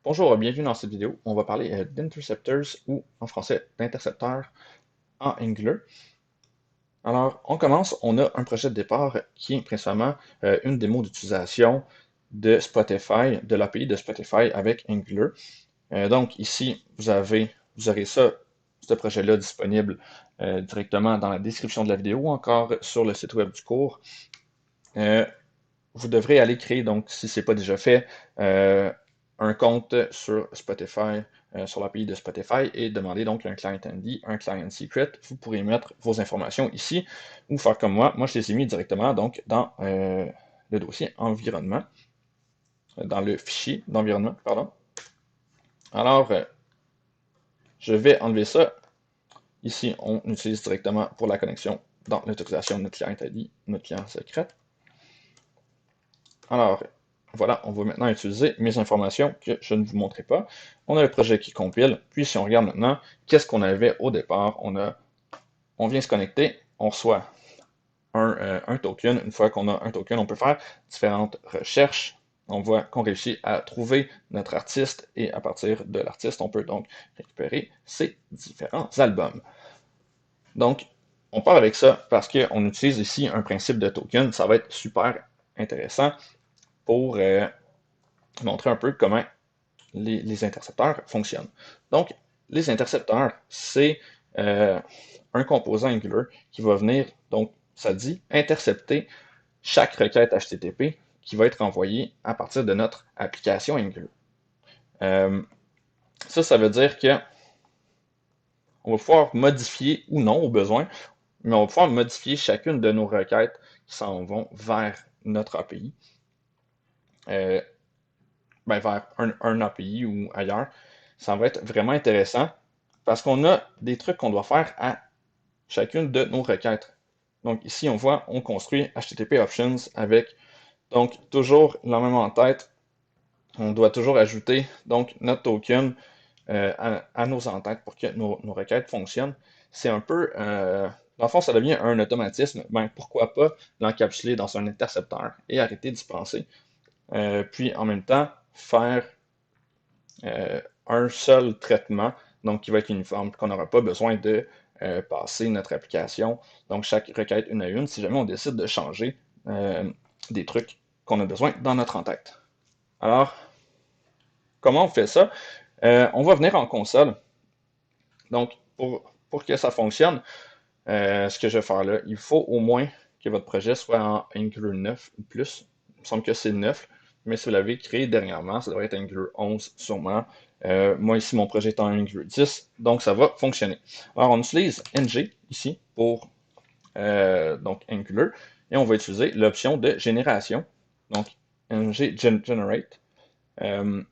Bonjour, bienvenue dans cette vidéo. On va parler d'interceptors ou en français d'intercepteurs en Angular. Alors, on commence. On a un projet de départ qui est principalement une démo d'utilisation de Spotify, de l'API de Spotify avec Angular. Donc ici, vous aurez ce projet-là disponible directement dans la description de la vidéo ou encore sur le site web du cours. Euh, Vous devrez aller créer, donc si ce n'est pas déjà fait, un compte sur Spotify, sur l'API de Spotify et demander donc un client ID, un client secret. Vous pourrez mettre vos informations ici ou faire comme moi. Moi, je les ai mis directement donc dans le dossier environnement, dans le fichier d'environnement, pardon. Alors, je vais enlever ça. Ici, on utilise directement pour la connexion dans l'autorisation de notre client ID, notre client secret. Alors, voilà, on va maintenant utiliser mes informations que je ne vous montrerai pas. On a le projet qui compile, puis si on regarde maintenant, qu'est-ce qu'on avait au départ? On vient se connecter, on reçoit un token. Une fois qu'on a un token, on peut faire différentes recherches. On voit qu'on réussit à trouver notre artiste et à partir de l'artiste, on peut donc récupérer ses différents albums. Donc, on part avec ça parce qu'on utilise ici un principe de token. Ça va être super intéressant pour montrer un peu comment les intercepteurs fonctionnent. Donc, les intercepteurs, c'est un composant Angular qui va venir, donc ça dit, intercepter chaque requête HTTP qui va être envoyée à partir de notre application Angular. Euh, ça veut dire que on va pouvoir modifier ou non au besoin, mais on va pouvoir modifier chacune de nos requêtes qui s'en vont vers notre API, euh, vers un API ou ailleurs. Ça va être vraiment intéressant parce qu'on a des trucs qu'on doit faire à chacune de nos requêtes. Donc ici, on voit, on construit HTTP Options avec, donc toujours la même en tête, on doit toujours ajouter donc notre token à nos entêtes pour que nos requêtes fonctionnent. C'est un peu, dans le fond, ça devient un automatisme. Ben, pourquoi pas l'encapsuler dans un intercepteur et arrêter d'y penser. Puis en même temps, faire un seul traitement, donc qui va être uniforme, qu'on n'aura pas besoin de passer notre application, donc chaque requête une à une, si jamais on décide de changer des trucs qu'on a besoin dans notre en-tête. Alors, comment on fait ça? On va venir en console. Donc, pour que ça fonctionne, ce que je vais faire là, il faut au moins que votre projet soit en Angular 9 ou plus. Il me semble que c'est 9, mais si vous l'avez créé dernièrement, ça devrait être Angular 11 sûrement. Moi ici, mon projet est en Angular 10, donc ça va fonctionner. Alors, on utilise ng ici pour donc Angular, et on va utiliser l'option de génération, donc ng generate. Euh,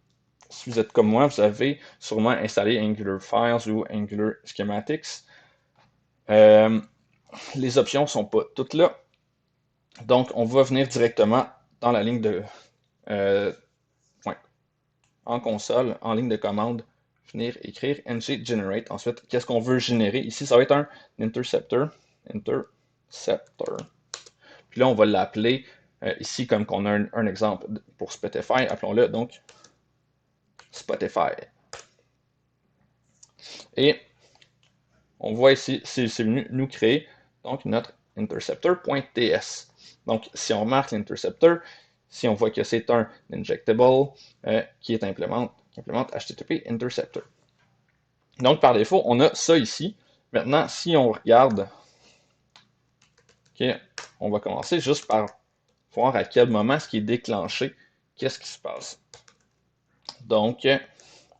si vous êtes comme moi, vous avez sûrement installé Angular Files ou Angular Schematics. Euh, les options ne sont pas toutes là. Donc, on va venir directement dans la ligne de ouais, en console, en ligne de commande, venir écrire ng generate. Ensuite, qu'est-ce qu'on veut générer? Ici, ça va être un interceptor. Interceptor. Puis là, on va l'appeler ici comme qu'on a un exemple pour Spotify. Appelons-le donc Spotify. Et on voit ici, c'est venu nous créer donc notre interceptor.ts. Donc, si on remarque l'interceptor, si on voit que c'est un injectable qui implémente HTTP interceptor. Donc, par défaut, on a ça ici. Maintenant, si on regarde, okay, on va commencer juste par voir à quel moment ce qui est déclenché, qu'est-ce qui se passe. Donc,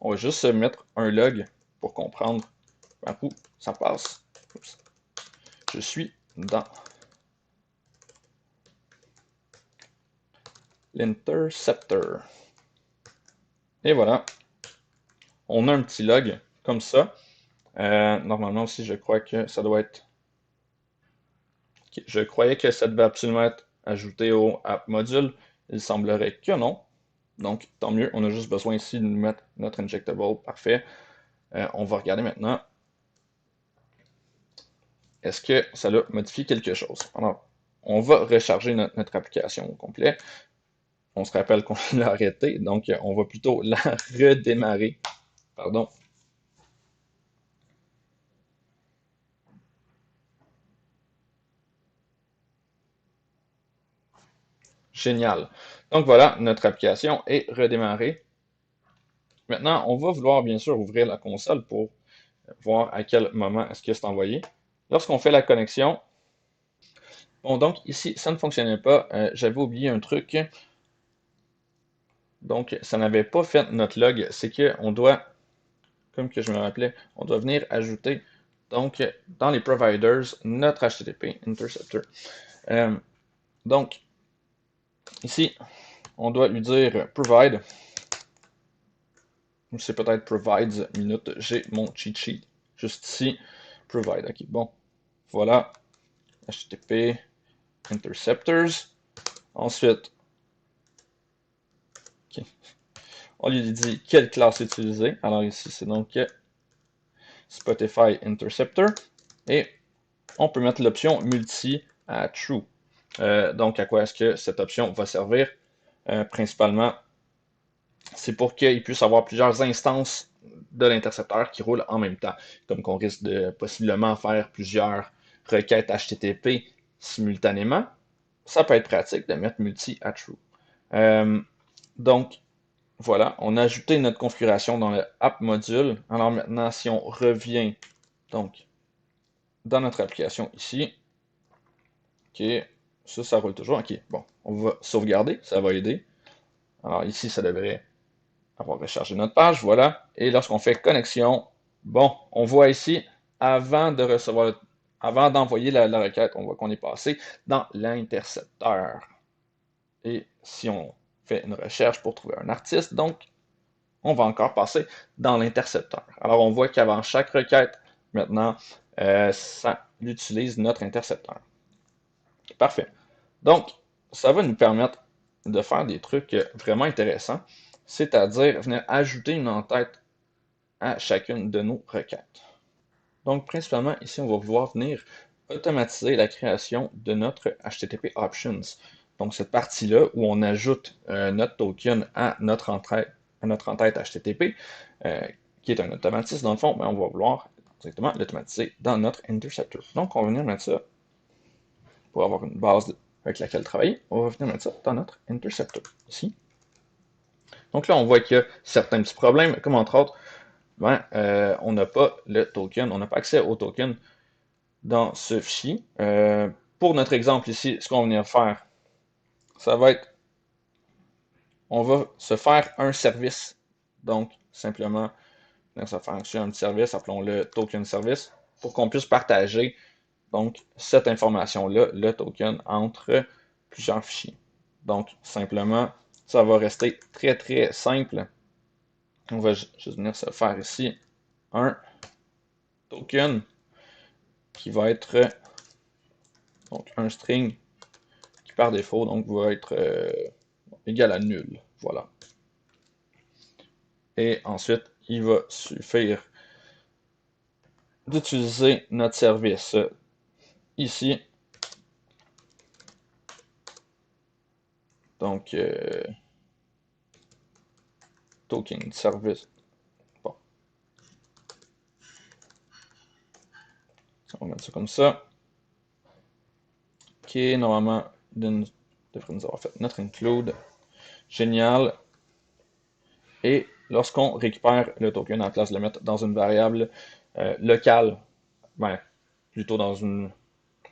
on va juste se mettre un log pour comprendre par où ça passe. Oups. Je suis dans l'interceptor. Et voilà, on a un petit log comme ça. Normalement aussi, je crois que ça doit être... Je croyais que ça devait absolument être ajouté au app module. Il semblerait que non. Donc, tant mieux. On a juste besoin ici de mettre notre injectable. Parfait. On va regarder maintenant. Est-ce que ça a modifié quelque chose? Alors, on va recharger notre application au complet. on se rappelle qu'on l'a arrêté, donc on va plutôt la redémarrer. Pardon. Génial. Donc voilà, notre application est redémarrée. Maintenant, on va vouloir bien sûr ouvrir la console pour voir à quel moment est-ce que c'est envoyé. Lorsqu'on fait la connexion, bon donc ici, ça ne fonctionnait pas. J'avais oublié un truc. Donc, ça n'avait pas fait notre log. C'est qu'on doit, comme que je me rappelais, on doit venir ajouter, donc, dans les providers, notre HTTP interceptor. Donc, ici, on doit lui dire provide. C'est peut-être provides minute. J'ai mon cheat sheet juste ici. Provide. OK, bon. Voilà. HTTP interceptors. Ensuite, okay, on lui dit quelle classe utiliser. Alors ici, c'est donc Spotify Interceptor. Et on peut mettre l'option multi à true. Donc, à quoi est-ce que cette option va servir? Principalement, c'est pour qu'il puisse avoir plusieurs instances de l'intercepteur qui roulent en même temps. Comme qu'on risque de possiblement faire plusieurs requêtes HTTP simultanément, ça peut être pratique de mettre multi à true. Donc, voilà, on a ajouté notre configuration dans le app module. Alors maintenant, si on revient donc dans notre application ici, ok, ça roule toujours. Ok, bon, on va sauvegarder, ça va aider. Alors ici, ça devrait avoir rechargé notre page, voilà. Et lorsqu'on fait connexion, bon, on voit ici, avant de recevoir, avant d'envoyer la requête, on voit qu'on est passé dans l'intercepteur. Et si on fait une recherche pour trouver un artiste, donc, on va encore passer dans l'intercepteur. Alors, on voit qu'avant chaque requête, maintenant, ça utilise notre intercepteur. Parfait. Donc, ça va nous permettre de faire des trucs vraiment intéressants, c'est-à-dire venir ajouter une en-tête à chacune de nos requêtes. Donc, principalement, ici, on va pouvoir venir automatiser la création de notre HTTP Options. Donc, cette partie-là où on ajoute notre token à notre en-tête HTTP, qui est un automatisme dans le fond, mais on va vouloir directement l'automatiser dans notre interceptor. Donc, on va venir mettre ça pour avoir une base avec laquelle travailler. On va venir mettre ça dans notre interceptor ici. Donc là, on voit qu'il y a certains petits problèmes, comme entre autres, on n'a pas le token, on n'a pas accès au token dans ce fichier. Pour notre exemple ici, ce qu'on va venir faire, ça va être, on va se faire un service. Donc, simplement, ça va faire un petit service, appelons-le token service, pour qu'on puisse partager donc cette information-là, le token, entre plusieurs fichiers. Donc, simplement, ça va rester très, très simple. On va juste venir se faire ici un token qui va être donc un string qui par défaut donc va être égal à nul. Voilà. Et ensuite, il va suffire d'utiliser notre service ici. Donc, token service. Bon. On va mettre ça comme ça. Ok, normalement, devrait nous avoir fait notre include. Génial. Et lorsqu'on récupère le token, en place de le mettre dans une variable locale, plutôt dans une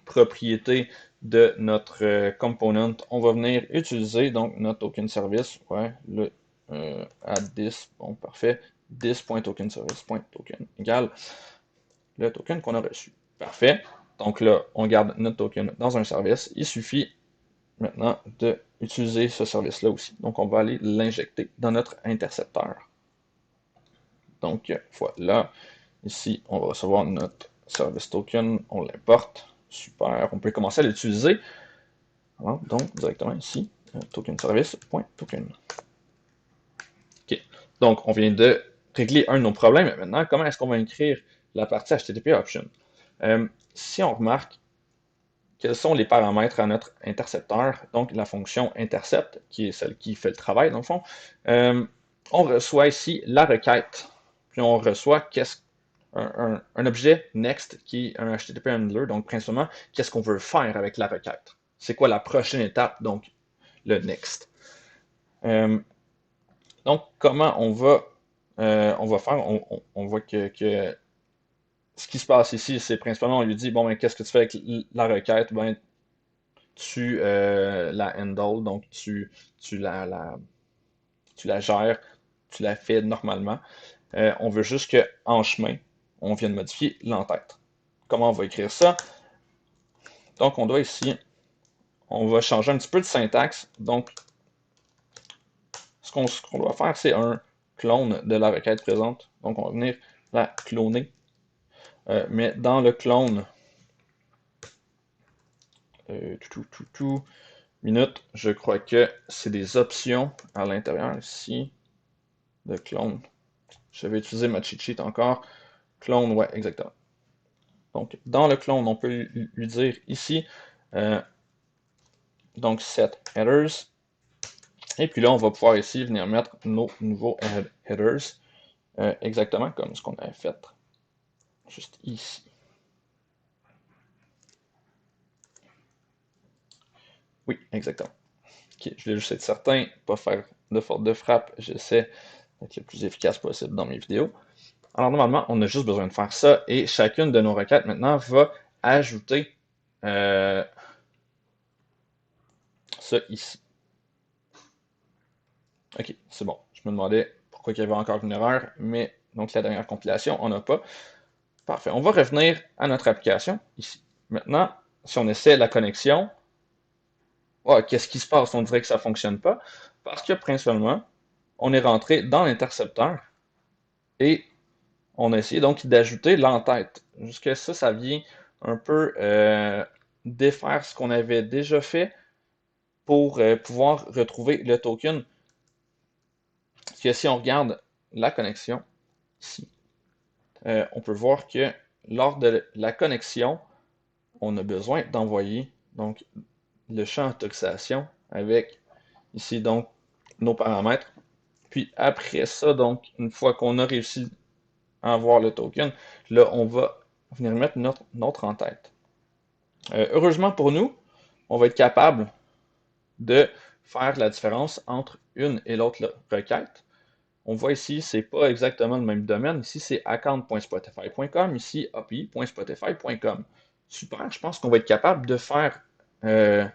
propriété de notre component, on va venir utiliser donc notre token service, le add this, bon parfait, this.tokenService.token égale le token qu'on a reçu. Parfait. Donc là, on garde notre token dans un service. Il suffit maintenant d'utiliser ce service-là aussi. Donc, on va aller l'injecter dans notre intercepteur. Donc, voilà. Ici, on va recevoir notre service token. On l'importe. Super. On peut commencer à l'utiliser. Donc, directement ici, token service.token. OK. Donc, on vient de régler un de nos problèmes. Maintenant, comment est-ce qu'on va écrire la partie HTTP option? Si on remarque, quels sont les paramètres à notre intercepteur, donc la fonction intercept, qui est celle qui fait le travail dans le fond. On reçoit ici la requête, puis on reçoit un objet next qui est un HTTP handler, donc principalement, qu'est-ce qu'on veut faire avec la requête. C'est quoi la prochaine étape, donc le next. Donc, comment on va faire, on voit que ce qui se passe ici, c'est principalement, on lui dit, bon, ben, qu'est-ce que tu fais avec la requête? Ben, tu la handle, donc tu la gères, tu la fais normalement. On veut juste qu'en chemin, on vienne modifier l'entête. Comment on va écrire ça? Donc, on doit ici, on va changer un petit peu de syntaxe. Donc, ce qu'on doit faire, c'est un clone de la requête présente. Donc, on va venir la cloner. Mais dans le clone, minute, je crois que c'est des options à l'intérieur ici de clone. Je vais utiliser ma cheat sheet encore. Clone, ouais, exactement. Donc, dans le clone, on peut lui dire ici, donc set headers. Et puis là, on va pouvoir ici venir mettre nos nouveaux headers, exactement comme ce qu'on avait fait juste ici. Oui, exactement. Ok, je voulais juste être certain, pas faire de faute de frappe. J'essaie d'être le plus efficace possible dans mes vidéos. Alors normalement, on a juste besoin de faire ça et chacune de nos requêtes maintenant va ajouter ça ici. Ok, c'est bon. Je me demandais pourquoi il y avait encore une erreur, mais donc la dernière compilation, on n'a pas. Parfait. On va revenir à notre application ici. Maintenant, si on essaie la connexion, qu'est-ce qui se passe? On dirait que ça ne fonctionne pas parce que principalement, on est rentré dans l'intercepteur et on a essayé donc d'ajouter l'entête. Jusque ça vient un peu défaire ce qu'on avait déjà fait pour pouvoir retrouver le token. Parce que si on regarde la connexion ici, on peut voir que lors de la connexion, on a besoin d'envoyer donc le champ autorisation avec ici donc nos paramètres. Puis après ça, donc une fois qu'on a réussi à avoir le token, là on va venir mettre notre en-tête. Heureusement pour nous, on va être capable de faire la différence entre une et l'autre requête. On voit ici, c'est pas exactement le même domaine. Ici, c'est account.spotify.com. Ici, api.spotify.com. Super, je pense qu'on va être capable de faire une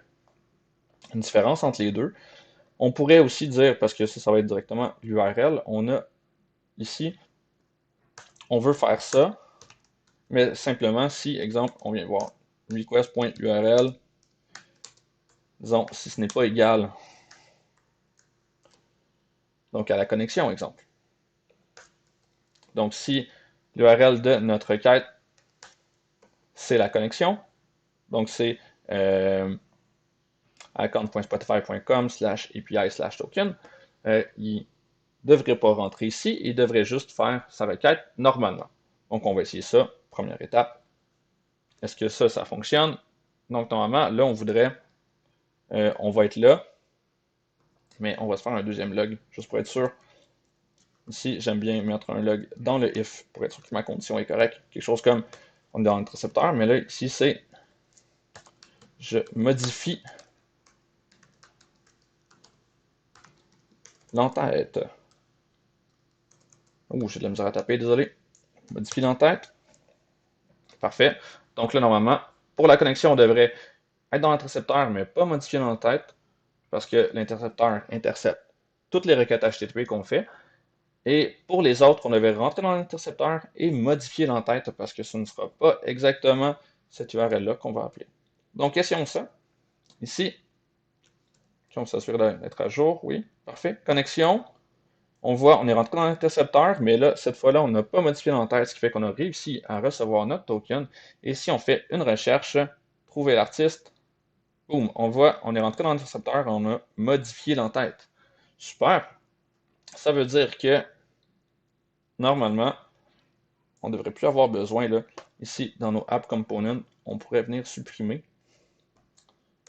différence entre les deux. On pourrait aussi dire, parce que ça va être directement l'URL, on a ici, on veut faire ça, mais simplement si, exemple, on vient voir request.url, disons, si ce n'est pas égal, donc à la connexion, exemple. Donc, si l'URL de notre requête, c'est la connexion, donc c'est account.spotify.com/API/token, il ne devrait pas rentrer ici, il devrait juste faire sa requête normalement. Donc, on va essayer ça, première étape. Est-ce que ça fonctionne? Donc, normalement, là, on voudrait, on va être là, mais on va se faire un deuxième log, juste pour être sûr. Ici, j'aime bien mettre un log dans le if pour être sûr que ma condition est correcte. Quelque chose comme, on est dans l'intercepteur, mais là, ici, c'est, je modifie l'entête. Ouh, j'ai de la misère à taper, désolé. Modifie l'entête. Parfait. Donc là, normalement, pour la connexion, on devrait être dans l'intercepteur, mais pas modifier l'entête, parce que l'intercepteur intercepte toutes les requêtes HTTP qu'on fait. Et pour les autres, on devait rentrer dans l'intercepteur et modifier l'entête, parce que ce ne sera pas exactement cette URL-là qu'on va appeler. Donc, essayons ça. Ici, on va s'assurer d'être à jour. Oui, parfait. Connexion. On voit, on est rentré dans l'intercepteur, mais là, cette fois-là, on n'a pas modifié l'entête, ce qui fait qu'on a réussi à recevoir notre token. Et si on fait une recherche, trouver l'artiste, boum, on voit, on est rentré dans l'intercepteur, on a modifié l'entête. Super. Ça veut dire que, normalement, on ne devrait plus avoir besoin, là, ici, dans nos app components, on pourrait venir supprimer.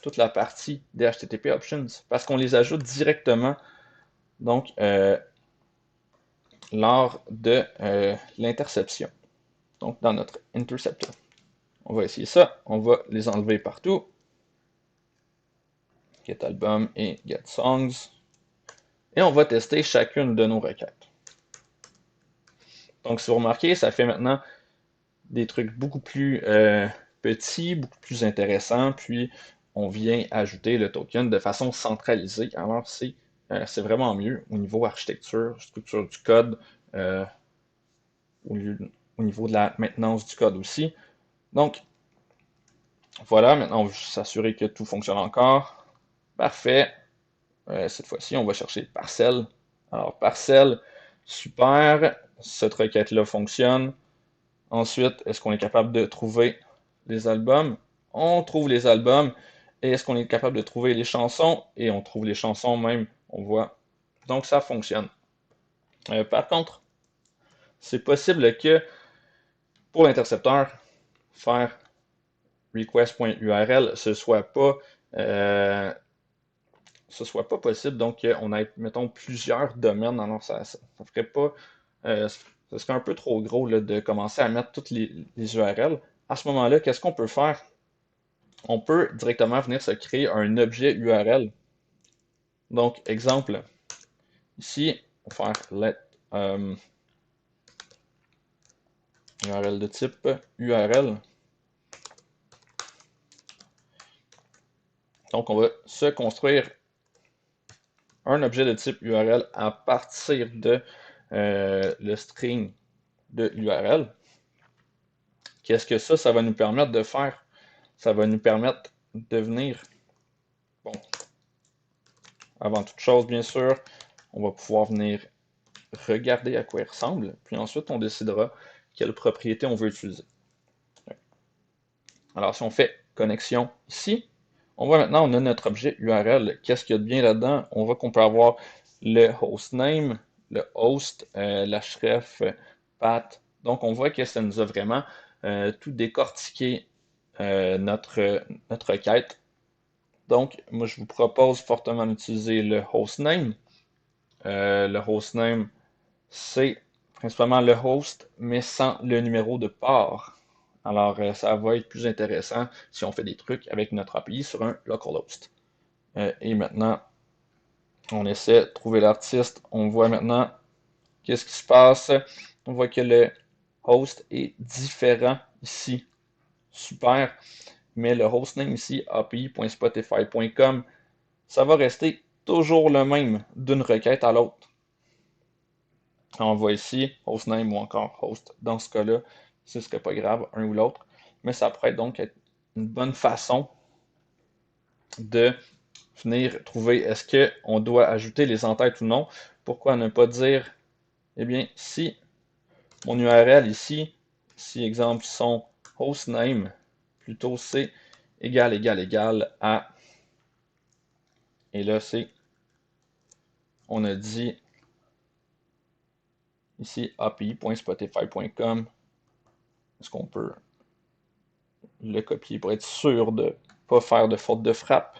toute la partie des HTTP Options parce qu'on les ajoute directement donc lors de l'interception, donc dans notre interceptor. On va essayer ça, on va les enlever partout. Get album et get songs. Et on va tester chacune de nos requêtes. Donc si vous remarquez, ça fait maintenant des trucs beaucoup plus petits, beaucoup plus intéressants, puis on vient ajouter le token de façon centralisée. Alors c'est vraiment mieux au niveau architecture, structure du code, au niveau de la maintenance du code aussi. Donc voilà, maintenant on veut s'assurer que tout fonctionne encore. Parfait. Cette fois-ci, on va chercher parcelle. Alors parcelle, super. Cette requête-là fonctionne. Ensuite, est-ce qu'on est capable de trouver les albums? On trouve les albums. Et est-ce qu'on est capable de trouver les chansons? Et on trouve les chansons même, on voit. Donc ça fonctionne. Par contre, c'est possible que pour l'intercepteur, faire request.url, ce soit pas possible. Donc, on a, mettons, plusieurs domaines. Alors, ça ferait pas. Ça serait un peu trop gros là, de commencer à mettre toutes les URL. À ce moment-là, qu'est-ce qu'on peut faire? On peut directement venir se créer un objet URL. Donc, exemple, ici, on va faire let URL de type URL. Donc, on va se construire un objet de type URL à partir de le string de l'URL. Qu'est-ce que ça va nous permettre de faire? Ça va nous permettre de venir, bon, avant toute chose, bien sûr, on va pouvoir venir regarder à quoi il ressemble, puis ensuite on décidera quelle propriété on veut utiliser. Alors si on fait connexion ici, on voit maintenant on a notre objet URL. Qu'est-ce qu'il y a de bien là-dedans? On voit qu'on peut avoir le hostname, le host, la href, path. Donc on voit que ça nous a vraiment tout décortiqué notre requête. Donc, moi, je vous propose fortement d'utiliser le hostname. Le hostname, c'est principalement le host, mais sans le numéro de port. Alors, ça va être plus intéressant si on fait des trucs avec notre API sur un localhost. Et maintenant, on essaie de trouver l'artiste. On voit maintenant qu'est-ce qui se passe. On voit que le host est différent ici. Super. Mais le hostname ici, api.spotify.com, ça va rester toujours le même d'une requête à l'autre. On voit ici hostname ou encore host. Dans ce cas-là, ce ne serait pas grave, un ou l'autre. Mais ça pourrait donc être une bonne façon de venir trouver est-ce qu'on doit ajouter les entêtes ou non. Pourquoi ne pas dire, eh bien, si mon URL ici, si exemple son hostname, plutôt c'est égal à, et là c'est, on a dit ici api.spotify.com. Est-ce qu'on peut le copier pour être sûr de ne pas faire de faute de frappe?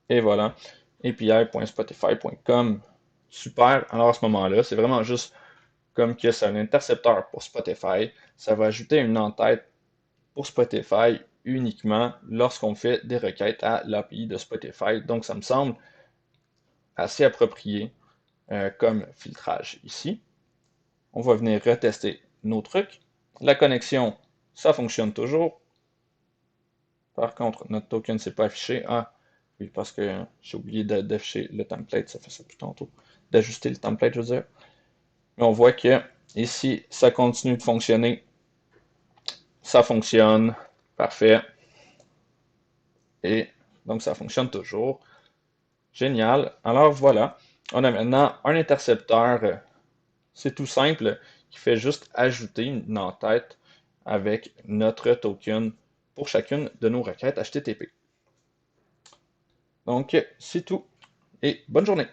Et voilà, api.spotify.com. Super. Alors à ce moment-là, c'est vraiment juste comme que c'est un intercepteur pour Spotify. Ça va ajouter une entête pour Spotify uniquement lorsqu'on fait des requêtes à l'API de Spotify. Donc ça me semble assez approprié comme filtrage ici. On va venir retester nos trucs. La connexion, ça fonctionne toujours. Par contre, notre token ne s'est pas affiché. Ah, oui, parce que j'ai oublié d'afficher le template. Ça fait ça plus tantôt. D'ajuster le template, je veux dire. Mais on voit que ici, ça continue de fonctionner. Ça fonctionne. Parfait. Et donc, ça fonctionne toujours. Génial. Alors, voilà. On a maintenant un intercepteur. C'est tout simple, qui fait juste ajouter une entête avec notre token pour chacune de nos requêtes HTTP. Donc, c'est tout et bonne journée!